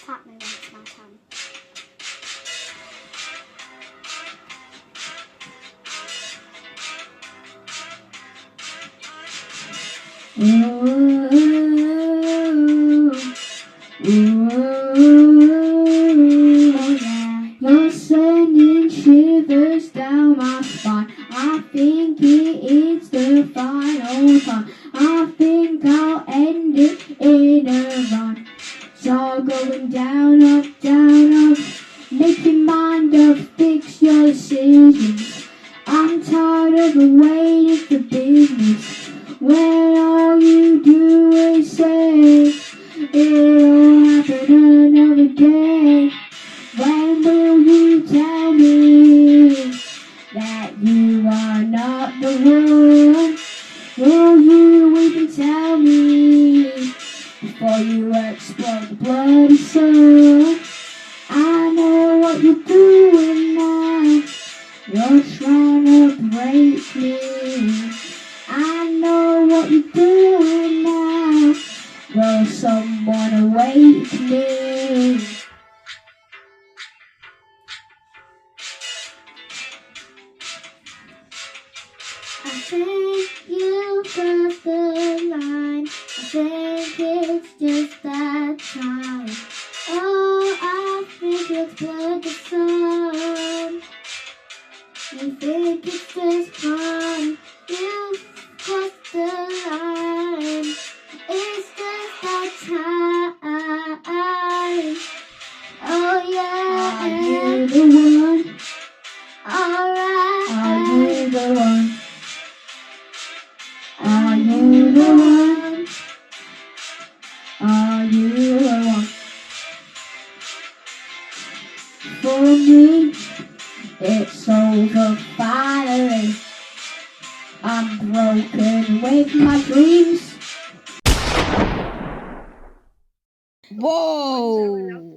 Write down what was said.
tap me once my time. Ooh, yeah. You're sending shivers down my spine. I think it's the final time. I think I'll end it in a run. So going down, up, make your mind up, fix your decisions. I'm tired of waiting for business. When all you do is say it'll happen another day. When will you tell me that you are not the one? Will you even tell me before you explode the bloody sun? I know what you're doing now. You're trying to break me. I know what you're doing now. Will someone awake me? I think you got the line. I think it's just that time. Oh, I think it's blood the sun. You think it's just fun. You've crossed the line. It's just that time. Oh yeah. Are you the one? Alright. Are you the one? Are you the one? Are you the one? For me, it's over finally. I'm broken with my dreams. Whoa!